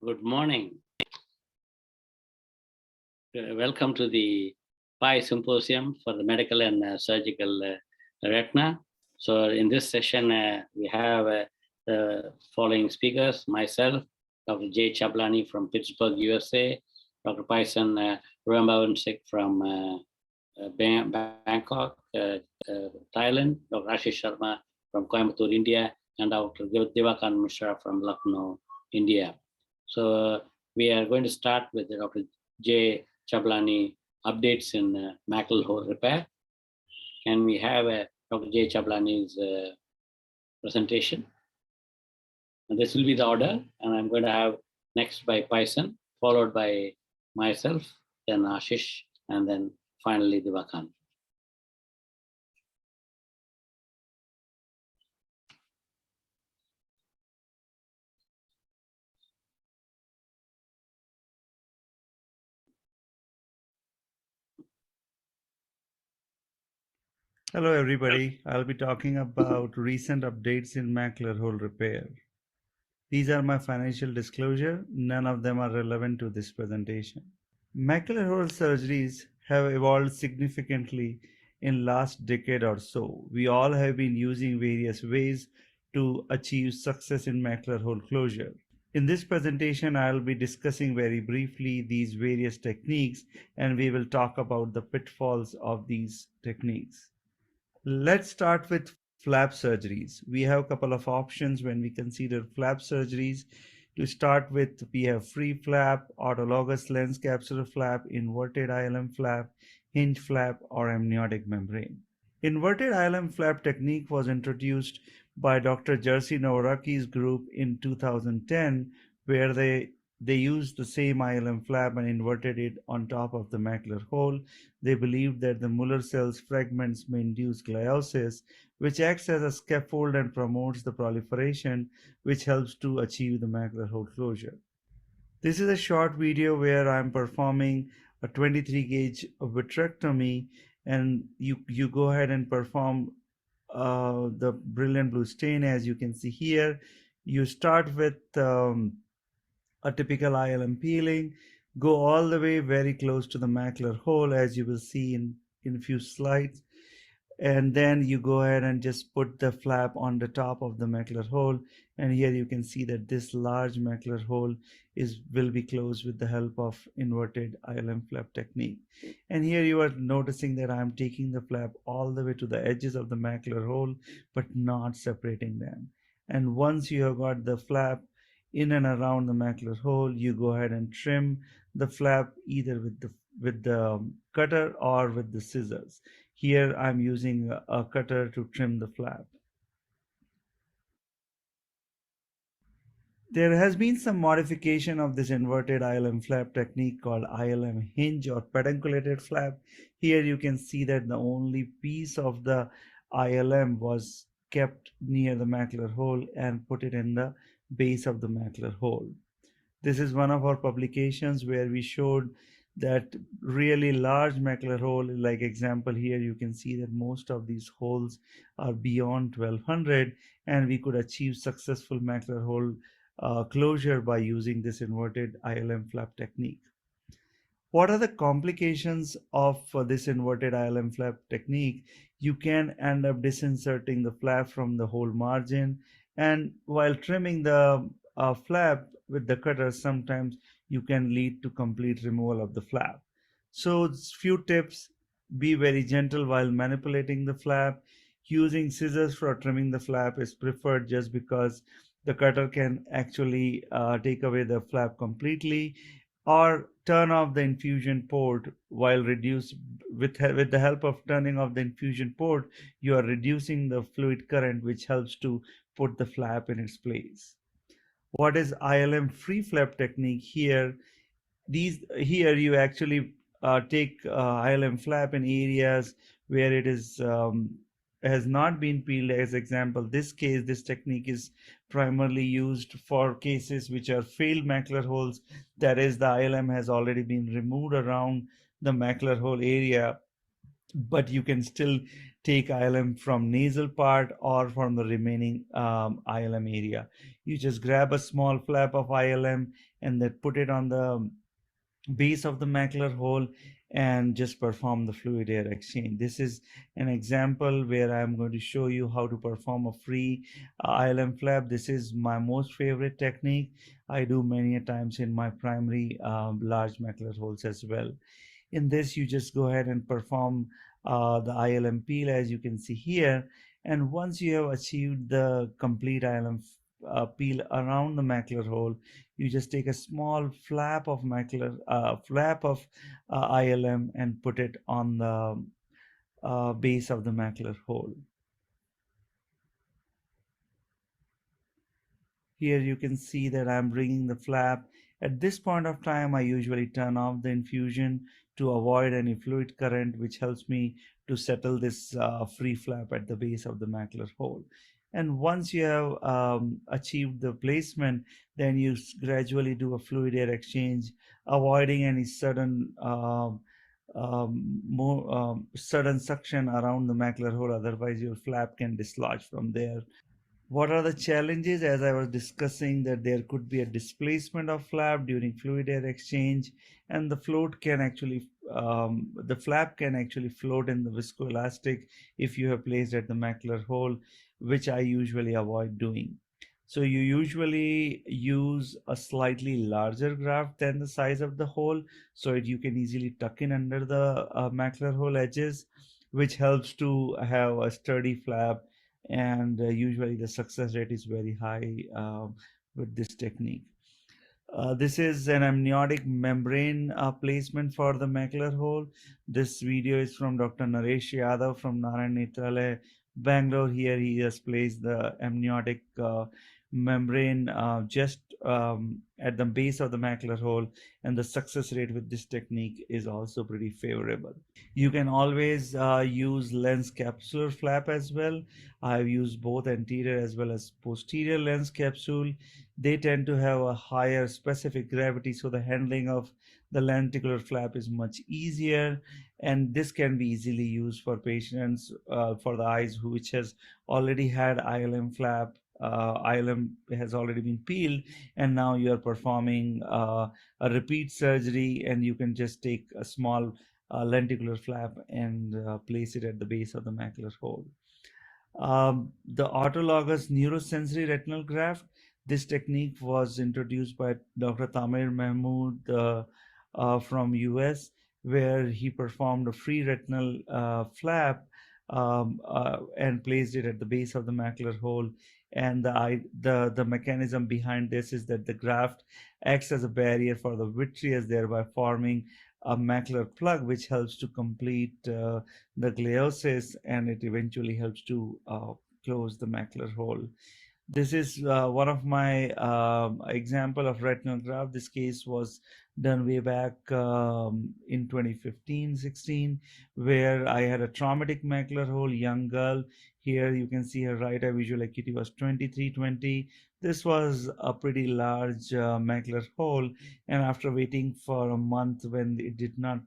Good morning. Welcome to the PI Symposium for the Medical and Surgical Retina. So in this session, we have the following speakers: myself, Dr. Jay Chablani from Pittsburgh, USA, Dr. Paysan Ruambawansek from Bangkok, Thailand, Dr. Ashish Sharma from Coimbatore, India, and Dr. Devakant Mishra from Lucknow, India. So we are going to start with Dr. Jay Chablani updates in macular hole repair. Can we have Dr. Jay Chablani's presentation? And this will be the order, and I'm going to have next by Paysan, followed by myself, then Ashish, and then finally Devakant. Hello everybody, I'll be talking about recent updates in macular hole repair. These are my financial disclosure, none of them are relevant to this presentation. Macular hole surgeries have evolved significantly in last decade or so. We all have been using various ways to achieve success in macular hole closure. In this presentation, I'll be discussing very briefly these various techniques and we will talk about the pitfalls of these techniques. Let's start with flap surgeries. We have a couple of options when we consider flap surgeries. To start with, we have free flap, autologous lens capsular flap, inverted ILM flap, hinge flap, or amniotic membrane. Inverted ILM flap technique was introduced by Dr. Jerzy Nowacki's group in 2010, where they used the same ILM flap and inverted it on top of the macular hole. They believed that the Muller cells fragments may induce gliosis, which acts as a scaffold and promotes the proliferation, which helps to achieve the macular hole closure. This is a short video where I'm performing a 23 gauge vitrectomy, and you go ahead and perform the brilliant blue stain. As you can see here, you start with a typical ILM peeling, go all the way very close to the macular hole, as you will see in a few slides, and then you go ahead and just put the flap on the top of the macular hole, and here you can see that this large macular hole will be closed with the help of inverted ILM flap technique. And here you are noticing that I'm taking the flap all the way to the edges of the macular hole but not separating them. And once you have got the flap in and around the macular hole, you go ahead and trim the flap either with the cutter or with the scissors. Here I'm using a cutter to trim the flap. There has been some modification of this inverted ILM flap technique called ILM hinge or pedunculated flap. Here you can see that the only piece of the ILM was kept near the macular hole and put it in the base of the macular hole. This is one of our publications where we showed that really large macular hole, like example here, you can see that most of these holes are beyond 1200, and we could achieve successful macular hole closure by using this inverted ILM flap technique. What are the complications of this inverted ILM flap technique? You can end up disinserting the flap from the hole margin, and while trimming the flap with the cutter, sometimes you can lead to complete removal of the flap. So few tips: be very gentle while manipulating the flap. Using scissors for trimming the flap is preferred just because the cutter can actually take away the flap completely, or turn off the infusion port while with the help of turning off the infusion port, you are reducing the fluid current, which helps to put the flap in its place. What is ILM free flap technique? Here you actually take ILM flap in areas where it is has not been peeled. As example, this technique is primarily used for cases which are failed macular holes, that is, the ILM has already been removed around the macular hole area, but you can still take ILM from nasal part or from the remaining ILM area. You just grab a small flap of ILM and then put it on the base of the macular hole and just perform the fluid air exchange. This is an example where I'm going to show you how to perform a free ILM flap. This is my most favorite technique. I do many a times in my primary large macular holes as well. In this, you just go ahead and perform the ILM peel, as you can see here. And once you have achieved the complete ILM peel around the macular hole, you just take a small flap of ILM and put it on the base of the macular hole. Here you can see that I'm bringing the flap. At this point of time, I usually turn off the infusion to avoid any fluid current, which helps me to settle this free flap at the base of the macular hole. And once you have achieved the placement, then you gradually do a fluid air exchange, avoiding any sudden sudden suction around the macular hole. Otherwise, your flap can dislodge from there. What are the challenges? As I was discussing, that there could be a displacement of flap during fluid air exchange, and the flap can actually float in the viscoelastic if you have placed at the macular hole, which I usually avoid doing. So you usually use a slightly larger graft than the size of the hole, so you can easily tuck in under the macular hole edges, which helps to have a sturdy flap, and usually the success rate is very high with this technique. This is an amniotic membrane placement for the macular hole. This video is from Dr. Naresh Yadav from Narayan Nethralaya, Bangalore. Here he has placed the amniotic membrane just at the base of the macular hole, and the success rate with this technique is also pretty favorable. You can always use lens capsular flap as well. I've used both anterior as well as posterior lens capsule. They tend to have a higher specific gravity, so the handling of the lenticular flap is much easier, and this can be easily used for patients for the eyes which has already had ILM flap. ILM has already been peeled, and now you are performing a repeat surgery, and you can just take a small lenticular flap and place it at the base of the macular hole. The autologous neurosensory retinal graft, this technique was introduced by Dr. Tamer Mahmood from US, where he performed a free retinal flap and placed it at the base of the macular hole. And the mechanism behind this is that the graft acts as a barrier for the vitreous, thereby forming a macular plug, which helps to complete the gliosis, and it eventually helps to close the macular hole. This is one of my example of retinal graft. This case was done way back in 2015-16, where I had a traumatic macular hole, young girl. Here you can see her right eye visual acuity was 23/20. This was a pretty large macular hole, and after waiting for a month when it did not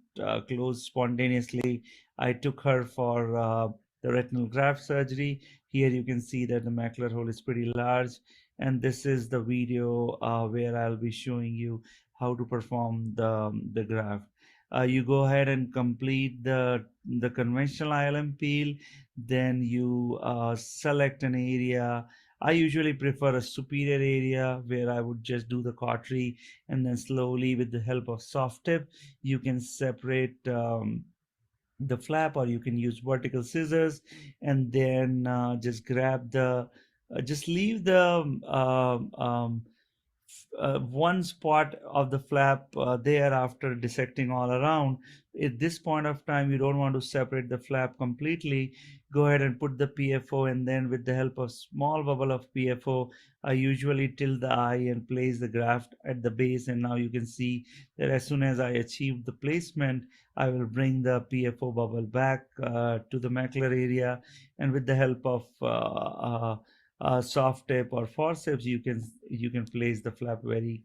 close spontaneously, I took her for the retinal graft surgery. Here you can see that the macular hole is pretty large, and this is the video where I'll be showing you how to perform the graft. You go ahead and complete the conventional ILM peel, then you select an area. I usually prefer a superior area where I would just do the cautery, and then slowly with the help of soft tip, you can separate the flap, or you can use vertical scissors, and then just grab the just leave the one spot of the flap there after dissecting all around. At this point of time, you don't want to separate the flap completely. Go ahead and put the PFO, and then with the help of small bubble of PFO, I usually tilt the eye and place the graft at the base. And now you can see that as soon as I achieve the placement, I will bring the PFO bubble back to the macular area, and with the help of soft tip or forceps, you can place the flap very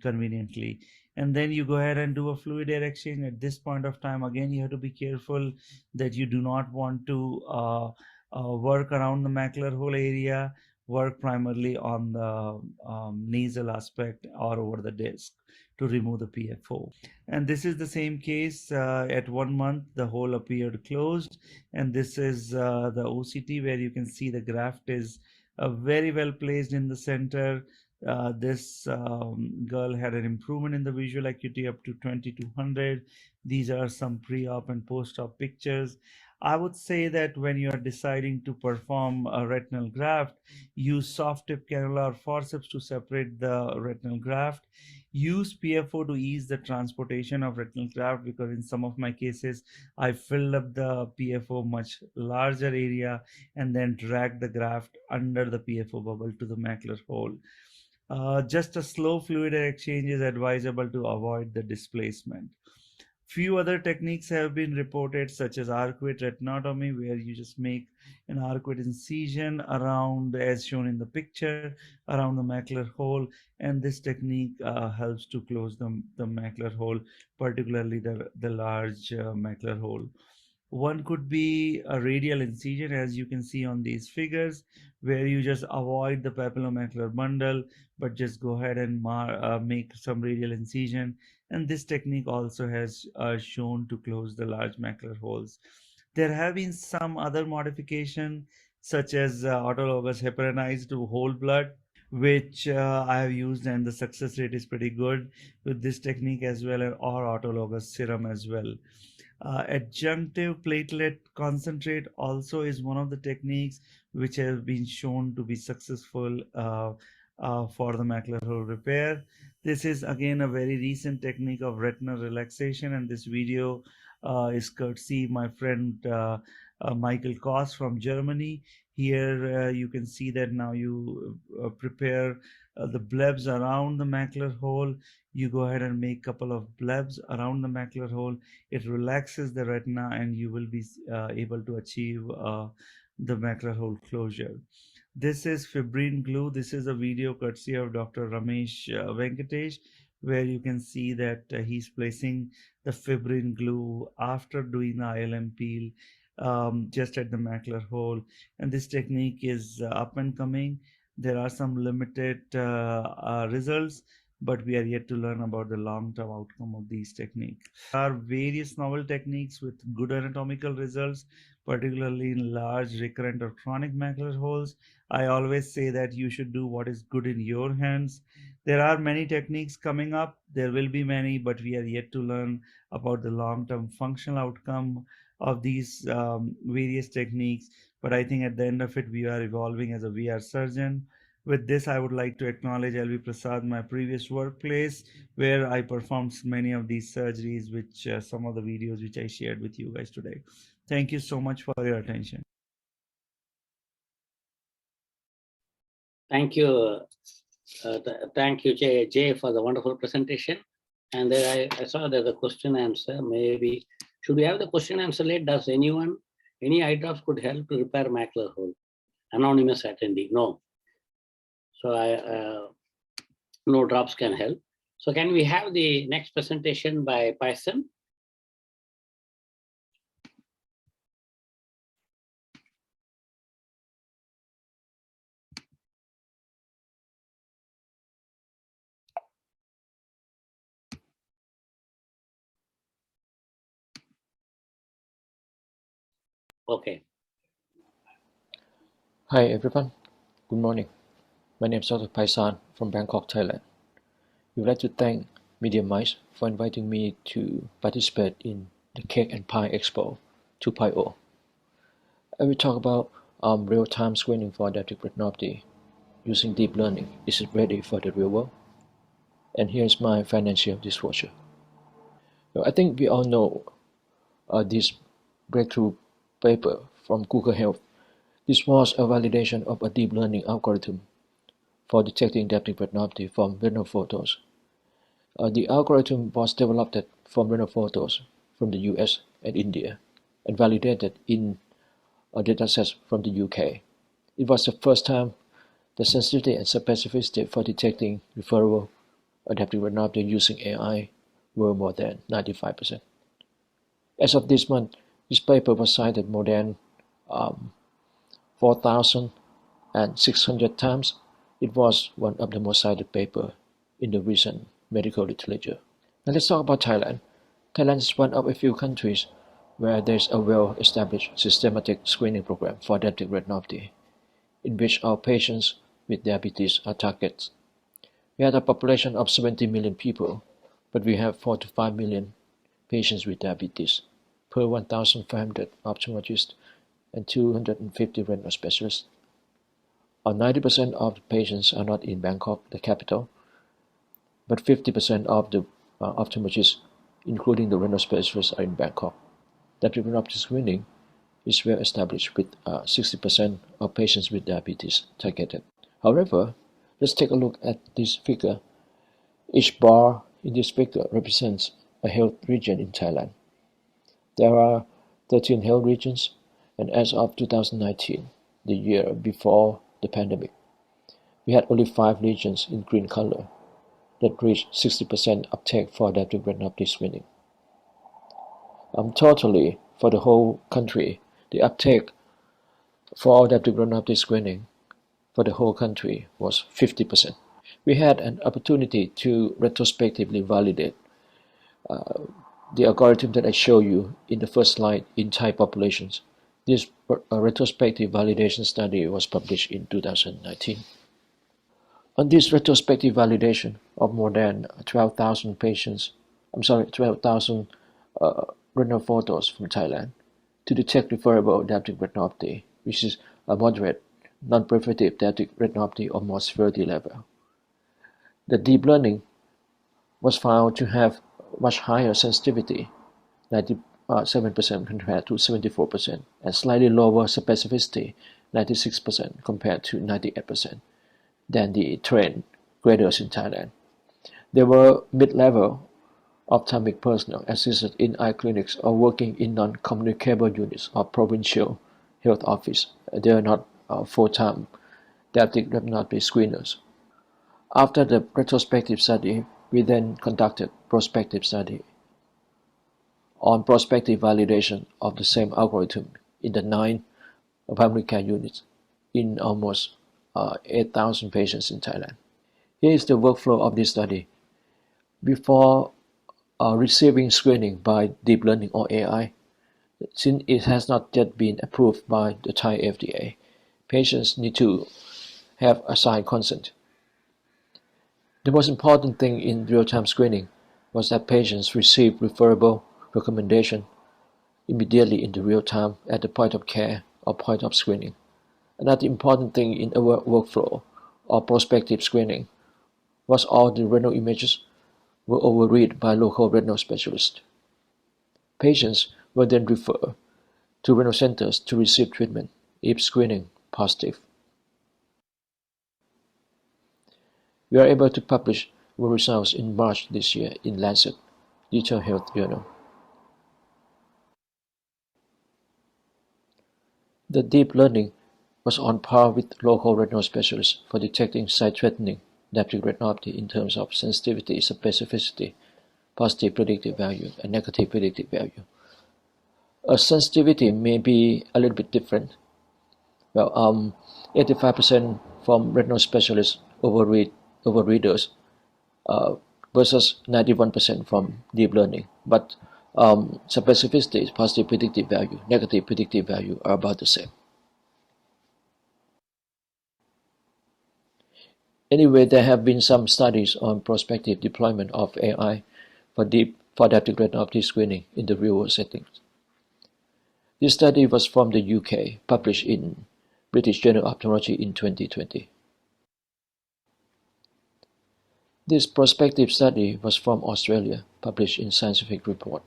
conveniently. And then you go ahead and do a fluid air exchange. At this point of time, again, you have to be careful that you do not want to work around the macular hole area. work primarily on the nasal aspect or over the disc to remove the PFO. And this is the same case at 1 month, the hole appeared closed. And this is the OCT where you can see the graft is very well placed in the center. This girl had an improvement in the visual acuity up to 2200. These are some pre-op and post-op pictures. I would say that when you are deciding to perform a retinal graft, use soft tip cannula or forceps to separate the retinal graft. Use PFO to ease the transportation of retinal graft, because in some of my cases, I filled up the PFO much larger area and then dragged the graft under the PFO bubble to the macular hole. Just a slow fluid exchange is advisable to avoid the displacement. Few other techniques have been reported, such as arcuate retinotomy, where you just make an arcuate incision around, as shown in the picture, around the macular hole, and this technique helps to close the macular hole, particularly the large macular hole. One could be a radial incision, as you can see on these figures, where you just avoid the papillomacular bundle, but just go ahead and make some radial incision. And this technique also has shown to close the large macular holes. There have been some other modification, such as autologous heparinized whole blood, which I have used, and the success rate is pretty good with this technique as well, or autologous serum as well. Adjunctive platelet concentrate also is one of the techniques which have been shown to be successful for the macular hole repair. This is again a very recent technique of retinal relaxation, and this video is courtesy my friend Michael Koss from Germany. Here you can see that now you prepare the blebs around the macular hole. You go ahead and make a couple of blebs around the macular hole. It relaxes the retina, and you will be able to achieve the macular hole closure. This is fibrin glue. This is a video courtesy of Dr. Ramesh Venkatesh, where you can see that he's placing the fibrin glue after doing the ILM peel just at the macular hole. And this technique is up and coming. There are some limited results, but we are yet to learn about the long-term outcome of these techniques. There are various novel techniques with good anatomical results, particularly in large, recurrent, or chronic macular holes. I always say that you should do what is good in your hands. There are many techniques coming up. There will be many, but we are yet to learn about the long-term functional outcome of these various techniques. But I think at the end of it, we are evolving as a VR surgeon. With this, I would like to acknowledge LV Prasad, my previous workplace, where I performed many of these surgeries, which some of the videos which I shared with you guys today. Thank you so much for your attention. Thank you. Thank you, Jay, for the wonderful presentation. And there I saw there's a question answer. Maybe should we have the question answer late? Does anyone, any eye drops could help to repair macular hole? Anonymous attendee, no. So no drops can help. So can we have the next presentation by Python? Okay. Hi everyone, good morning. My name is Dr. Paisan from Bangkok, Thailand. We would like to thank Media Mice for inviting me to participate in the Cake and Pie Expo 2.0. I will talk about real-time screening for adaptive retinopathy using deep learning. Is it ready for the real world? And here's my financial disclosure. Now, I think we all know this breakthrough paper from Google Health. This was a validation of a deep learning algorithm for detecting adaptive retinopathy from retinal photos. The algorithm was developed from retinal photos from the US and India and validated in datasets from the UK. It was the first time the sensitivity and specificity for detecting referable adaptive retinopathy using AI were more than 95%. As of this month, this paper was cited more than 4,000 and 600 times, it was one of the most cited papers in the recent medical literature. Now let's talk about Thailand. Thailand is one of a few countries where there is a well-established systematic screening program for diabetic retinopathy, in which our patients with diabetes are targeted. We had a population of 70 million people, but we have 4 to 5 million patients with diabetes per 1,500 ophthalmologists and 250 retinal specialists. 90% of the patients are not in Bangkok, the capital, but 50% of the ophthalmologists, including the retinal specialists, are in Bangkok. Diabetic retinopathy screening is well established with 60% of patients with diabetes targeted. However, let's take a look at this figure. Each bar in this figure represents a health region in Thailand. There are 13 health regions, and as of 2019, the year before the pandemic, we had only 5 regions in green color that reached 60% uptake for diabetic retinopathy screening. Totally, for the whole country, the uptake for diabetic retinopathy screening for the whole country was 50%. We had an opportunity to retrospectively validate the algorithm that I show you in the first slide in Thai populations. This retrospective validation study was published in 2019. On this retrospective validation of more than 12,000 retinal photos from Thailand to detect referable diabetic retinopathy, which is a moderate, non-proliferative diabetic retinopathy of more severity level. The deep learning was found to have much higher sensitivity, 97% compared to 74%, and slightly lower specificity, 96% compared to 98%, than the trained graders in Thailand. There were mid-level ophthalmic personnel assisted in eye clinics or working in non-communicable units or provincial health office. They are not full-time diabetic retinopathy screeners. After the retrospective study, we then conducted prospective study on prospective validation of the same algorithm in the 9 primary care units in almost 8,000 patients in Thailand. Here is the workflow of this study. Before receiving screening by deep learning or AI, since it has not yet been approved by the Thai FDA, patients need to have a signed consent. The most important thing in real-time screening was that patients receive referable recommendation immediately in the real time at the point of care or point of screening. Another important thing in our workflow or prospective screening was all the retinal images were overread by local retinal specialists. Patients were then referred to retinal centers to receive treatment if screening positive. We are able to publish our results in March this year in Lancet Digital Health Journal. The deep learning was on par with local retinal specialists for detecting sight-threatening diabetic retinopathy in terms of sensitivity, specificity, positive predictive value, and negative predictive value. Sensitivity may be a little bit different. Well, 85% from retinal specialists overreaders versus 91% from deep learning. But specificity, positive predictive value, negative predictive value are about the same. Anyway, there have been some studies on prospective deployment of AI for diabetic retinopathy screening in the real-world settings. This study was from the UK, published in British Journal of Ophthalmology in 2020. This prospective study was from Australia, published in Scientific Report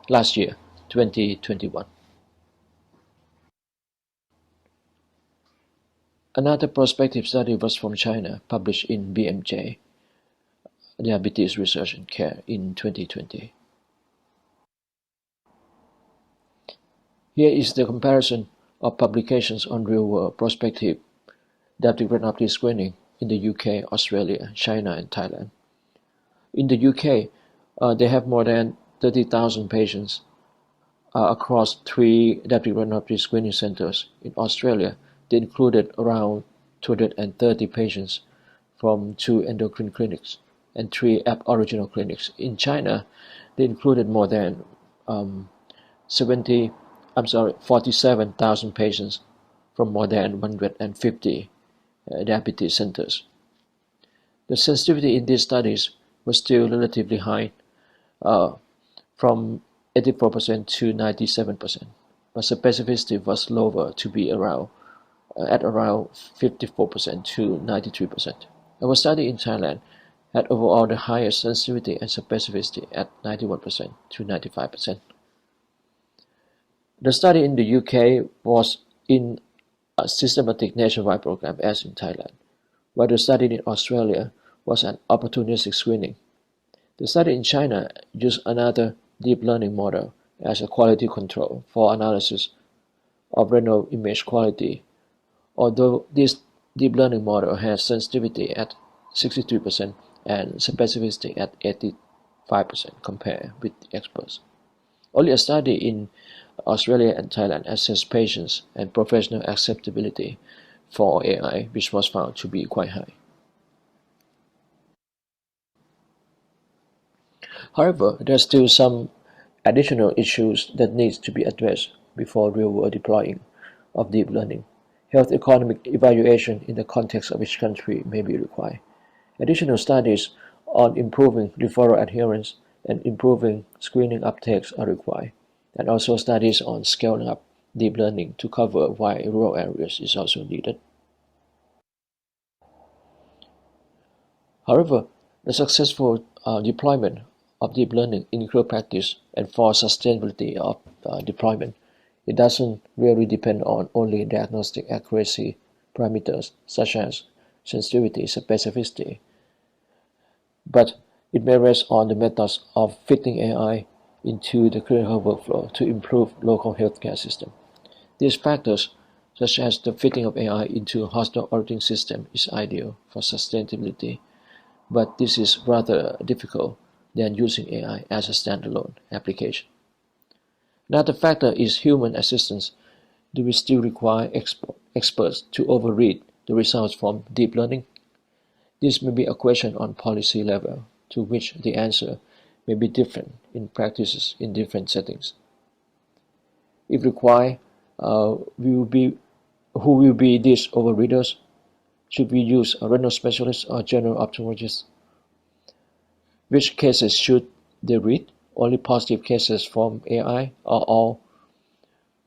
last year, 2021. Another prospective study was from China, published in BMJ, Diabetes Research and Care in 2020. Here is the comparison of publications on real-world prospective diabetic retinopathy screening in the UK, Australia, China, and Thailand. In the UK, they have more than 30,000 patients across 3 diabetic retinopathy screening centers. In Australia, they included around 230 patients from 2 endocrine clinics and 3 Aboriginal clinics. In China, they included more than 47,000 patients from more than 150 diabetes centers. The sensitivity in these studies was still relatively high, from 84% to 97%, but specificity was lower to be at around 54% to 93%. Our study in Thailand had overall the highest sensitivity and specificity at 91% to 95%. The study in the UK was in a systematic nationwide program as in Thailand, while the study in Australia was an opportunistic screening. The study in China used another deep learning model as a quality control for analysis of renal image quality, although this deep learning model has sensitivity at 63% and specificity at 85% compared with the experts. Only a study in Australia and Thailand assessed patients and professional acceptability for AI, which was found to be quite high. However, there are still some additional issues that need to be addressed before real-world deploying of deep learning. Health economic evaluation in the context of each country may be required. Additional studies on improving referral adherence and improving screening uptakes are required, and also studies on scaling up deep learning to cover wide rural areas is also needed. However, the successful deployment of deep learning in clinical practice and for sustainability of deployment, it doesn't really depend on only diagnostic accuracy parameters such as sensitivity, specificity, but it may rest on the methods of fitting AI into the clinical workflow to improve local healthcare system. These factors, such as the fitting of AI into a hospital operating system, is ideal for sustainability, but this is rather difficult than using AI as a standalone application. Another factor is human assistance. Do we still require experts to overread the results from deep learning? This may be a question on policy level, to which the answer may be different in practices in different settings. If required, who will be these overreaders? Should we use a renal specialist or general ophthalmologist? Which cases should they read? Only positive cases from AI or all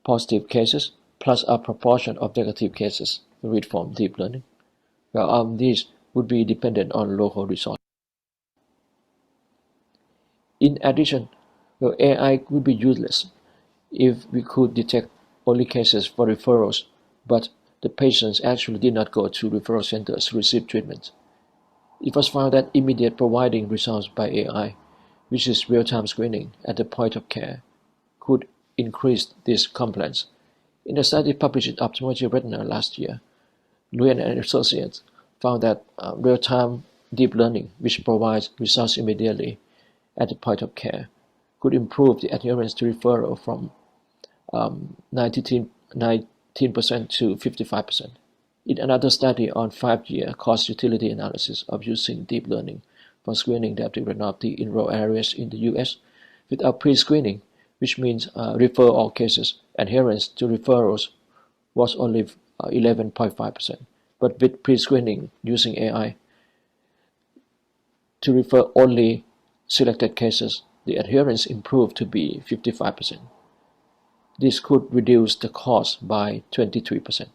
positive cases, plus a proportion of negative cases read from deep learning? Well, these would be dependent on local resources. In addition, well, AI would be useless if we could detect only cases for referrals, but the patients actually did not go to referral centers to receive treatment. It was found that immediate providing results by AI, which is real-time screening at the point of care, could increase this compliance. In a study published in Ophthalmology Retina last year, Nguyen and associates found that real-time deep learning, which provides results immediately at the point of care, could improve the adherence to referral from 19% to 55%. In another study on 5-year cost-utility analysis of using deep learning for screening diabetic retinopathy in rural areas in the US, without pre-screening, which means refer all cases, adherence to referrals was only 11.5%. But with pre-screening using AI to refer only selected cases, the adherence improved to be 55%. This could reduce the cost by 23%.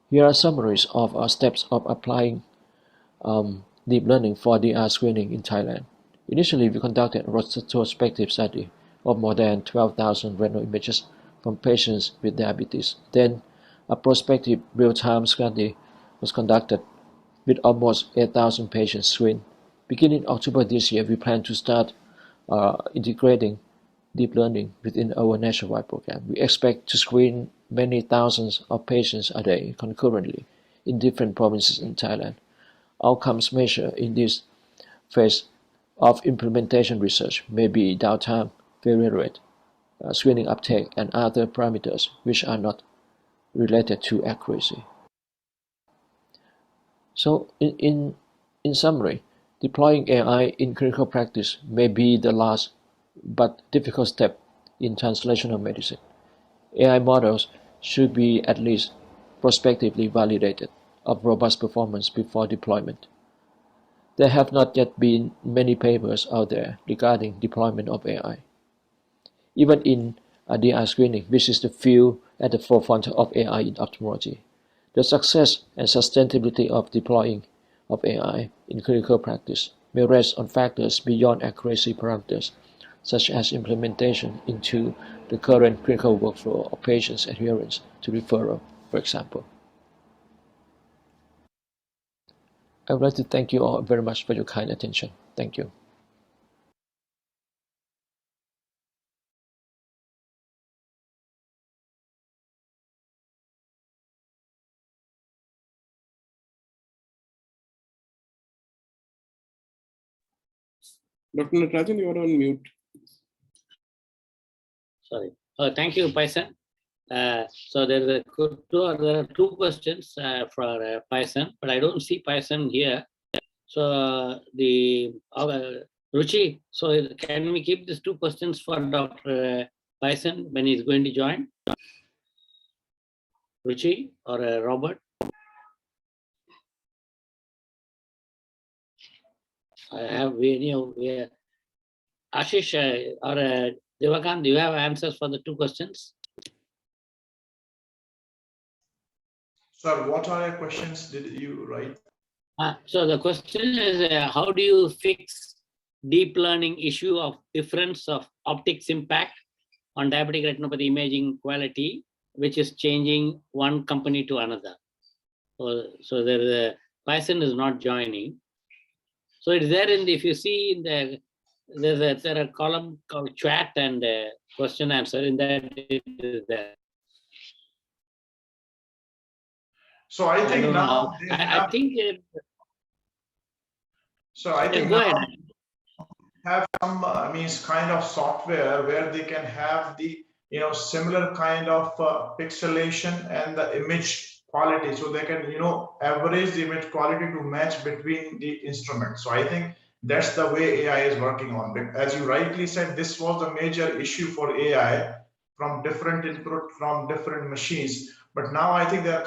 Here are summaries of our steps of applying deep learning for DR screening in Thailand. Initially, we conducted a retrospective study of more than 12,000 retinal images from patients with diabetes. Then, a prospective real-time study was conducted with almost 8,000 patients screened. Beginning October this year, we plan to start integrating deep learning within our nationwide program. We expect to screen many thousands of patients a day concurrently in different provinces in Thailand. Outcomes measured in this phase of implementation research may be downtime, failure rate, screening uptake, and other parameters which are not related to accuracy. So in summary, deploying AI in clinical practice may be the last but difficult step in translational medicine. AI models should be at least prospectively validated of robust performance before deployment. There have not yet been many papers out there regarding deployment of AI. Even in DI screening, which is the field at the forefront of AI in ophthalmology, the success and sustainability of deploying of AI in clinical practice may rest on factors beyond accuracy parameters, such as implementation into the current clinical workflow of patients' adherence to referral, for example. I would like to thank you all very much for your kind attention. Thank you. Dr. Natarajan, you are on mute. Sorry. Thank you, Paisan. So there are two questions for Paisan, but I don't see Paisan here. So Ruchi, so can we keep these two questions for Dr. Paisan when he's going to join? Ruchi or Robert? I have Ashish or Devakant, do you have answers for the two questions? Sir, what are your questions did you write? So the question is, how do you fix deep learning issue of difference of optics impact on diabetic retinopathy imaging quality, which is changing one company to another? So there, Python is not joining. So it's there in the, if you see in the, there's a column called chat and question answer. In that it is there. So I think now they have, I think it, so I think go now ahead. have some kind of software where they can have the similar kind of pixelation and the image quality, so they can average the image quality to match between the instruments. So I think that's the way AI is working on. As you rightly said, this was the major issue for AI from different input from different machines, but now I think they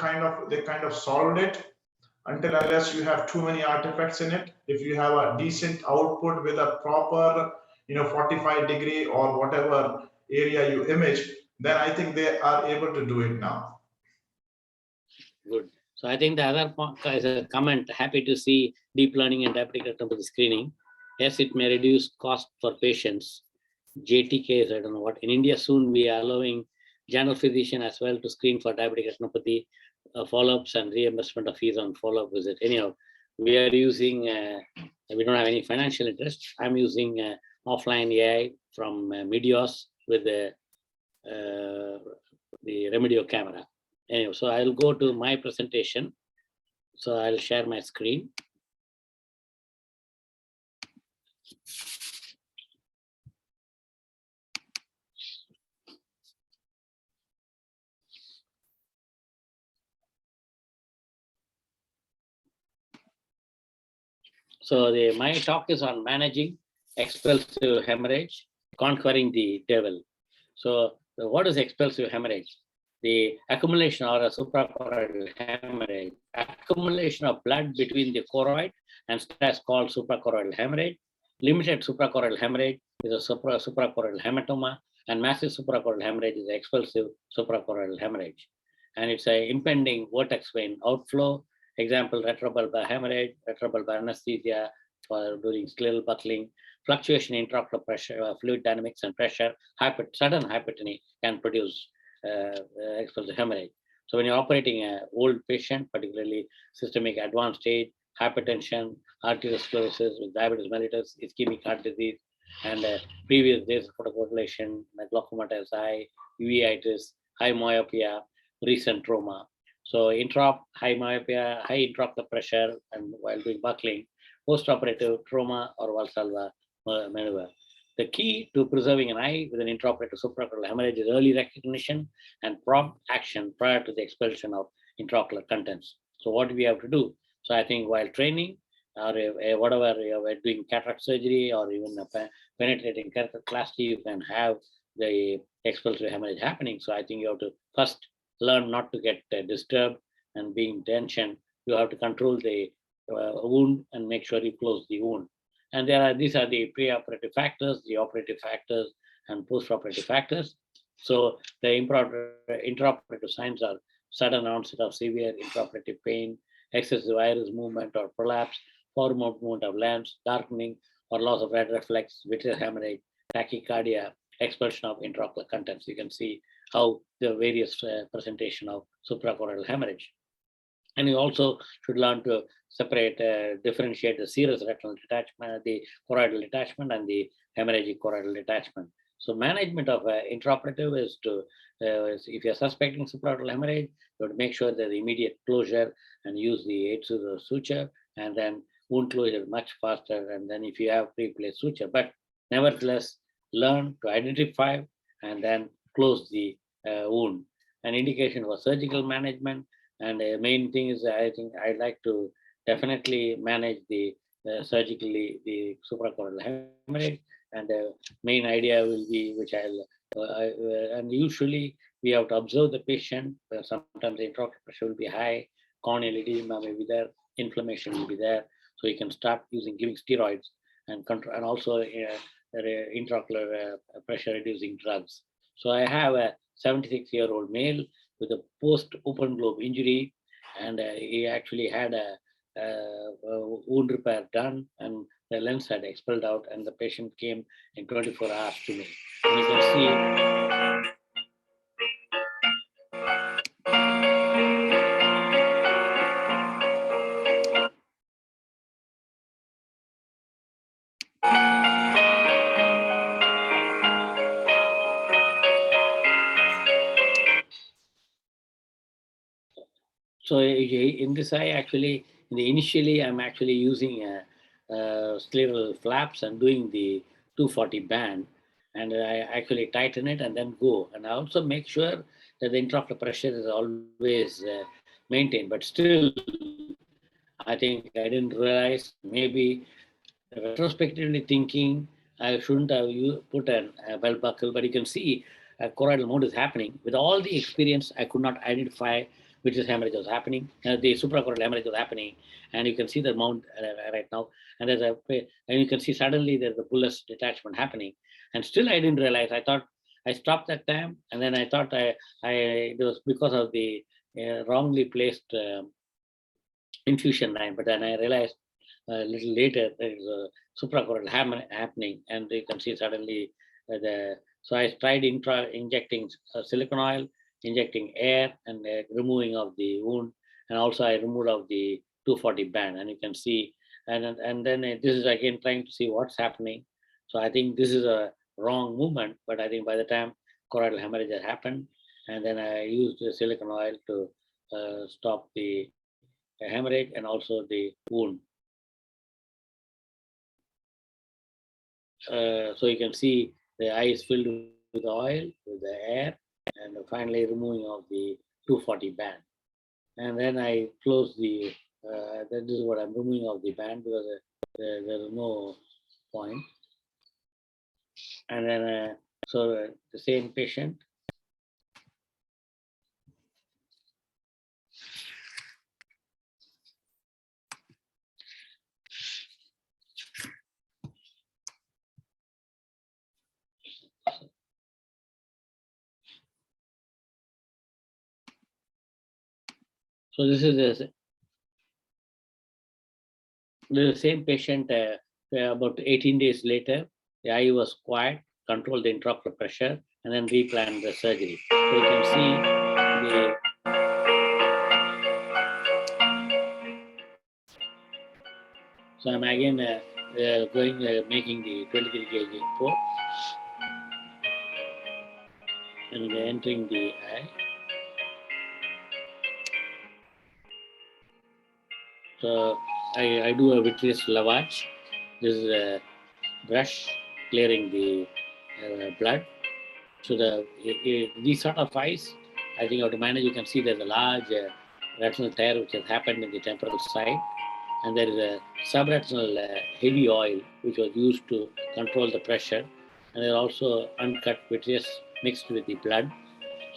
kind of solved it. Until unless you have too many artifacts in it, if you have a decent output with a proper 45-degree or whatever area you image, then I think they are able to do it now. Good. So I think the other is a comment, happy to see deep learning and diabetic retinopathy screening. Yes, it may reduce cost for patients. JTKs, I don't know what. In India, soon we are allowing general physician as well to screen for diabetic retinopathy, follow-ups and reimbursement of fees on follow-up visit. Anyhow, we are using, we don't have any financial interest. I'm using offline AI from Medios with the Remedio camera. Anyway, so I'll go to my presentation. So I'll share my screen. So my talk is on managing expulsive hemorrhage, conquering the devil. So what is expulsive hemorrhage? The accumulation or a suprachoroidal hemorrhage, accumulation of blood between the choroid and stress called suprachoroidal hemorrhage. Limited suprachoroidal hemorrhage is a suprachoroidal hematoma, and massive suprachoroidal hemorrhage is expulsive suprachoroidal hemorrhage. And it's an impending vortex vein outflow. Example, retrobulbar hemorrhage, retrobulbar anesthesia for during scleral buckling, fluctuation in intraocular pressure, fluid dynamics and pressure, sudden hypertony can produce expulsive hemorrhage. So when you're operating an old patient, particularly systemic advanced stage, hypertension, arteriosclerosis with diabetes mellitus, ischemic heart disease, and previous days of photocoagulation, like glaucoma eye, uveitis, high myopia, recent trauma. So high myopia, high intraocular pressure, and while doing buckling, post-operative trauma or Valsalva maneuver. The key to preserving an eye with an intraoperative suprachoroidal hemorrhage is early recognition and prompt action prior to the expulsion of intraocular contents. So what do we have to do? So I think while training or whatever we're doing cataract surgery or even penetrating cataract you can have the expulsory hemorrhage happening. So I think you have to first learn not to get disturbed and being in tension. You have to control the wound and make sure you close the wound. And these are the preoperative factors, the operative factors, and postoperative factors. So the intraoperative signs are sudden onset of severe intraoperative pain, excessive iris movement or prolapse, forward movement of lens, darkening or loss of red reflex, vitreous hemorrhage, tachycardia, expulsion of intraocular contents. You can see how the various presentation of suprachoroidal hemorrhage. And you also should learn to separate, differentiate the serous retinal detachment, the choroidal detachment, and the hemorrhagic choroidal detachment. So management of intraoperative is to, if you're suspecting suprachoroidal hemorrhage, you have to make sure that the immediate closure and use the 8 suture, and then wound closure much faster. And then if you have pre-placed suture, but nevertheless, learn to identify and then close the wound. An indication for surgical management. And the main thing is, I think I'd like to definitely manage the surgically the suprachoroidal hemorrhage. And the main idea will be, which and usually we have to observe the patient. Sometimes the intraocular pressure will be high, corneal edema may be there, inflammation will be there. So you can start giving steroids and control, and also intraocular pressure reducing drugs. So I have a 76-year-old male with a post-open globe injury, and he actually had a wound repair done, and the lens had expelled out, and the patient came in 24 hours to me. And you can see so in this eye, actually, initially, I'm actually using scleral flaps and doing the 240 band, and I actually tighten it and then go. And I also make sure that the intraocular pressure is always maintained. But still, I think I didn't realize, maybe retrospectively thinking, I shouldn't have put a belt buckle, but you can see a choroidal mode is happening. With all the experience, I could not identify which is hemorrhage was happening. The suprachoroidal hemorrhage was happening, and you can see the mount right now. And and you can see suddenly there's a bullous detachment happening. And still, I didn't realize. I thought I stopped that time, and then I thought it was because of the wrongly placed infusion line. But then I realized a little later there is a suprachoroidal happening, and you can see suddenly so I tried injecting silicone oil, injecting air, and removing of the wound, and also I removed of the 240 band, and you can see, and then this is again trying to see what's happening. So I think this is a wrong movement, but I think by the time choroidal hemorrhage has happened, and then I used the silicone oil to stop the hemorrhage and also the wound. So you can see the eye is filled with oil, with the air, and finally removing of the 240 band. And then I close the, this is what I'm removing of the band, because there is no point. And then, so the same patient. So this is the same patient. About 18 days later, the eye was quiet, controlled the intraocular pressure, and then replanned the surgery. So you can see the So I'm again making the 23 kg port and entering the eye. So I do a vitreous lavage. This is a brush, clearing the blood. So these sort of eyes, I think you have to manage. You can see there's a large retinal tear which has happened in the temporal side, and there is a subretinal heavy oil which was used to control the pressure, and there are also uncut vitreous mixed with the blood.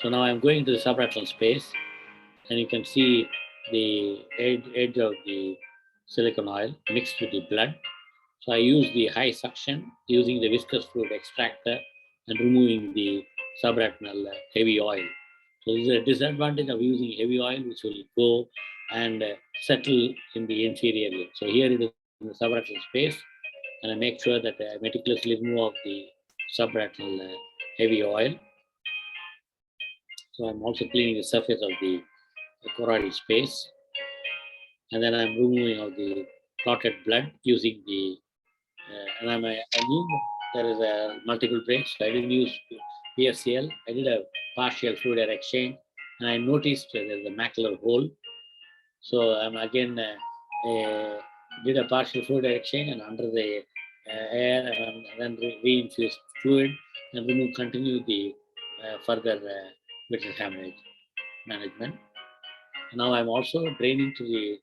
So now I'm going to the subretinal space, and you can see the edge of the silicone oil mixed with the blood. So I use the high suction using the viscous fluid extractor and removing the subretinal heavy oil. So this is a disadvantage of using heavy oil, which will go and settle in the inferior lid. So here it is in the subretinal space, and I make sure that I meticulously remove the subretinal heavy oil. So I'm also cleaning the surface of the choroidal space, and then I'm removing of the clotted blood using the and I knew there is a multiple breaks, so I didn't use PSCL. I did a partial fluid air exchange, and I noticed there's a macular hole. So I'm again did a partial fluid air exchange and under the air, and then re-infused fluid and continue the further vitreous hemorrhage management. Now I'm also draining to the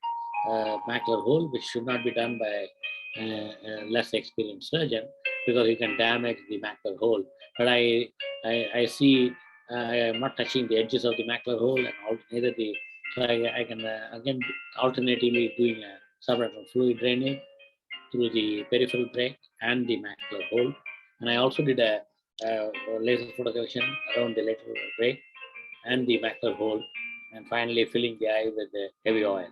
macular hole, which should not be done by a less experienced surgeon because you can damage the macular hole. But I see I am not touching the edges of the macular hole, and neither the so I can again alternatively doing a subretinal fluid drainage through the peripheral break and the macular hole. And I also did a laser photocorrection around the lateral break and the macular hole, and finally filling the eye with the heavy oil.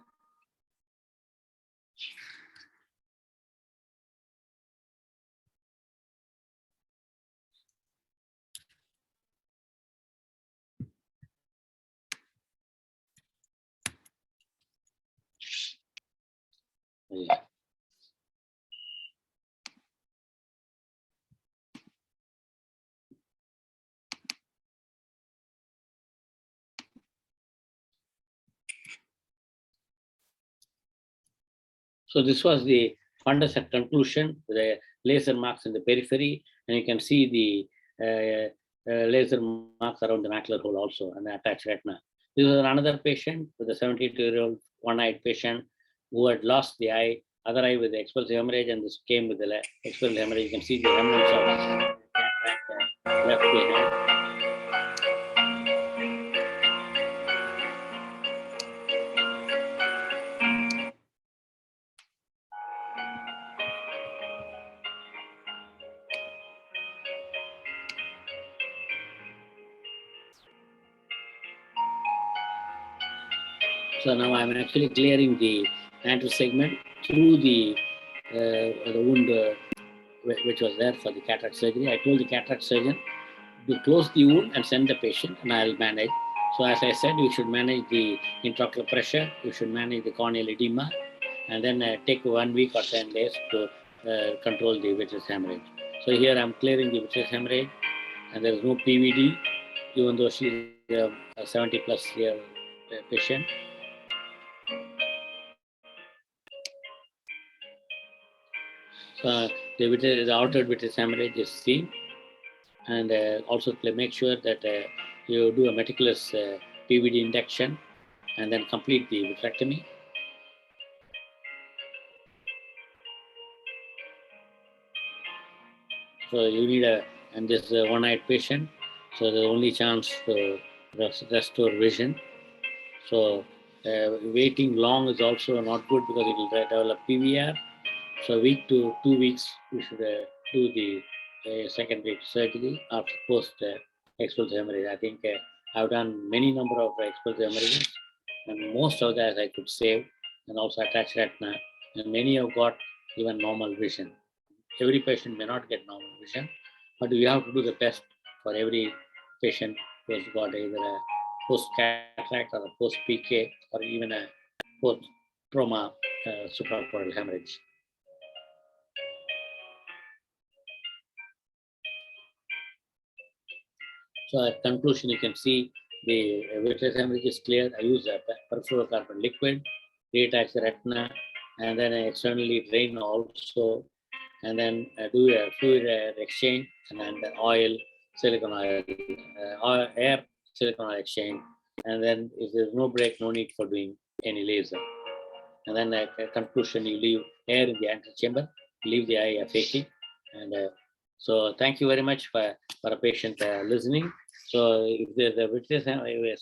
Yeah. So this was the fundus at conclusion with the laser marks in the periphery, and you can see the laser marks around the macular hole also and the attached retina. This was another patient with a 72-year-old one-eyed patient who had lost the eye, other eye with the expulsive hemorrhage, and this came with the expulsive hemorrhage. You can see the remnants of cataract left behind. So now I'm actually clearing the anterior segment through the wound which was there for the cataract surgery. I told the cataract surgeon to close the wound and send the patient, and I'll manage. So as I said, you should manage the intraocular pressure, you should manage the corneal edema, and then take 1 week or 10 days to control the vitreous hemorrhage. So here I'm clearing the vitreous hemorrhage, and there is no PVD, even though she's a 70+ year patient. So the outer vitreous hemorrhage is seen, and also make sure that you do a meticulous PVD induction and then complete the vitrectomy. So you need and this is a one-eyed patient, so the only chance to restore vision. So waiting long is also not good because it will develop PVR. So week to 2 weeks, we should do the secondary surgery after post expulsive hemorrhage. I think I've done many number of expulsive hemorrhages, and most of that I could save, and also attached retina, and many have got even normal vision. Every patient may not get normal vision, but we have to do the best for every patient who has got either a post-cataract or a post-PK or even a post-trauma suprachoroidal hemorrhage. So at conclusion, you can see the vitreous hemorrhage is clear. I use a perfluorocarbon liquid, reattach the retina, and then I externally drain also and then do a fluid exchange, and then the oil, silicon oil, air, silicon oil exchange. And then if there's no break, no need for doing any laser. And then at conclusion, you leave air in the antechamber, leave the eye faking. And so thank you very much for a patient listening. So if there's a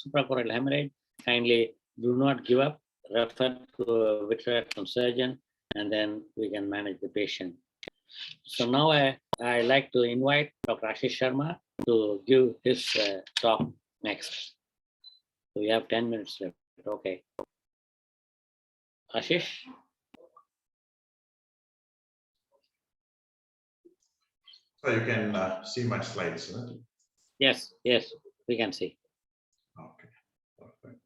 suprachoroidal hemorrhage, kindly do not give up, refer to a vitrectomy surgeon, and then we can manage the patient. So now I like to invite Dr. Ashish Sharma to give his talk next. So we have 10 minutes left. Okay. Ashish? So you can see my slides, isn't it? Yes, yes, we can see. Okay, perfect.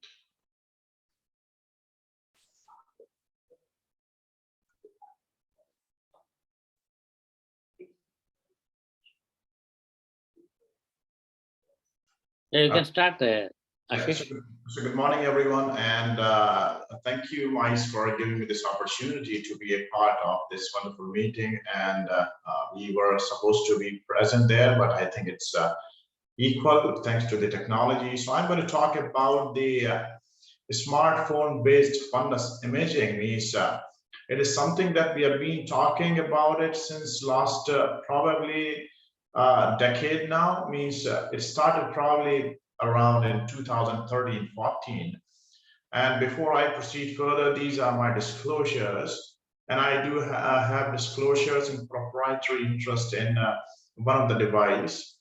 Yeah, you can start, Yeah, Ashish. so good morning, everyone, and thank you, Mice, for giving me this opportunity to be a part of this wonderful meeting. And we were supposed to be present there, but I think it's equal thanks to the technology. So I'm going to talk about the smartphone-based fundus imaging. It is something that we have been talking about it since last probably decade now. It started probably around in 2013-14. And before I proceed further, these are my disclosures. And I do have disclosures and proprietary interest in one of the device.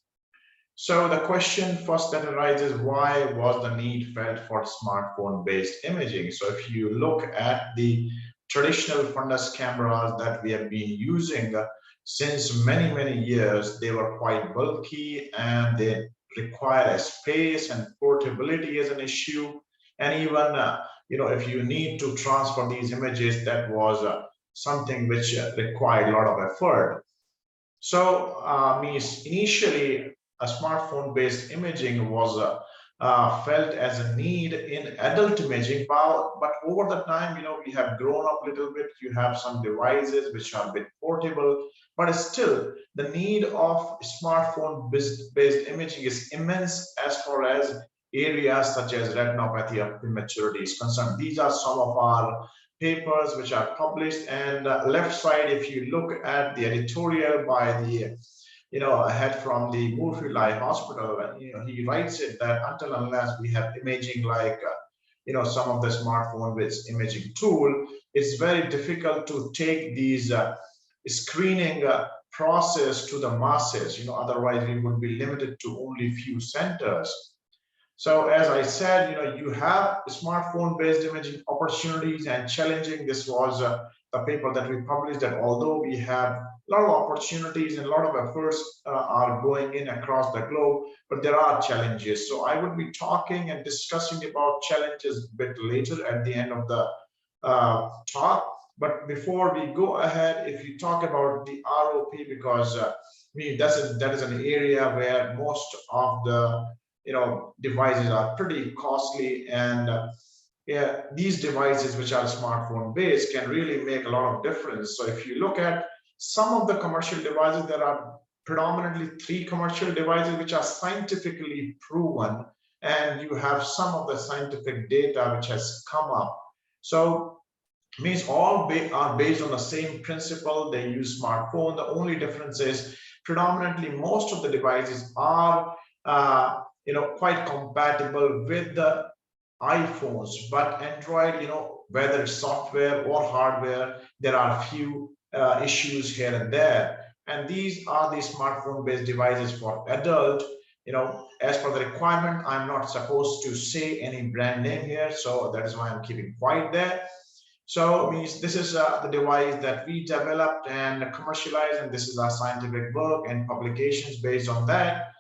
So the question first that arises, why was the need felt for smartphone-based imaging? So if you look at the traditional fundus cameras that we have been using since many, many years, they were quite bulky and they require a space, and portability is an issue. And even, if you need to transfer these images, that was something which required a lot of effort. So initially, a smartphone-based imaging was felt as a need in adult imaging, but over the time, we have grown up a little bit. You have some devices which are a bit portable, but still the need of smartphone-based imaging is immense as far as areas such as retinopathy of prematurity is concerned. These are some of our papers which are published, and left side, if you look at the editorial by the head from the Moorfield Eye Hospital, and he writes it that until unless we have imaging like some of the smartphone with imaging tool, it's very difficult to take these screening process to the masses. Otherwise we would be limited to only few centers. So as I said, you have smartphone-based imaging opportunities and challenging. This was the paper that we published, that although we have a lot of opportunities and a lot of efforts are going in across the globe, but there are challenges. So I would be talking and discussing about challenges a bit later at the end of the talk. But before we go ahead, if you talk about the ROP, because that is an area where most of the devices are pretty costly, and these devices which are smartphone based can really make a lot of difference. So if you look at some of the commercial devices, there are predominantly 3 commercial devices which are scientifically proven, and you have some of the scientific data which has come up. So all are based on the same principle. They use smartphone. The only difference is predominantly most of the devices are quite compatible with the iPhones, but Android, whether it's software or hardware, there are a few issues here and there. And these are the smartphone-based devices for adult. As per the requirement, I'm not supposed to say any brand name here, so that is why I'm keeping quiet there. So this is the device that we developed and commercialized, and this is our scientific work and publications based on that.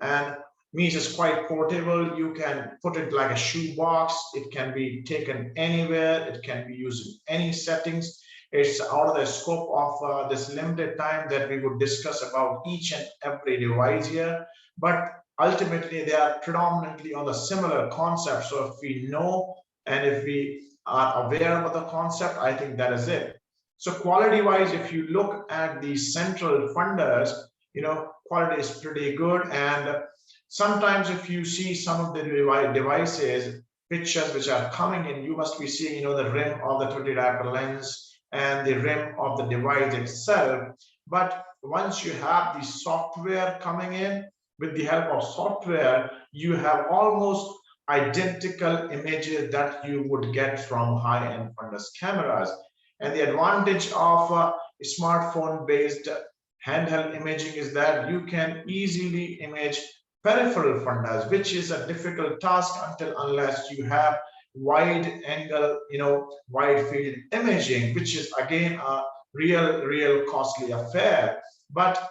And it's quite portable. You can put it like a shoe box. It can be taken anywhere. It can be used in any settings. It's out of the scope of this limited time that we would discuss about each and every device here. But ultimately, they are predominantly on the similar concept. So if we know and if we are aware of the concept, I think that is it. So quality wise, if you look at the central funders, quality is pretty good. And sometimes if you see some of the devices, pictures which are coming in, you must be seeing, the rim of the 30 diopter lens and the rim of the device itself. But once you have the software coming in, with the help of software, you have almost identical images that you would get from high-end fundus cameras. And the advantage of smartphone-based handheld imaging is that you can easily image peripheral fundus, which is a difficult task unless you have wide angle, wide field imaging, which is again a real costly affair. But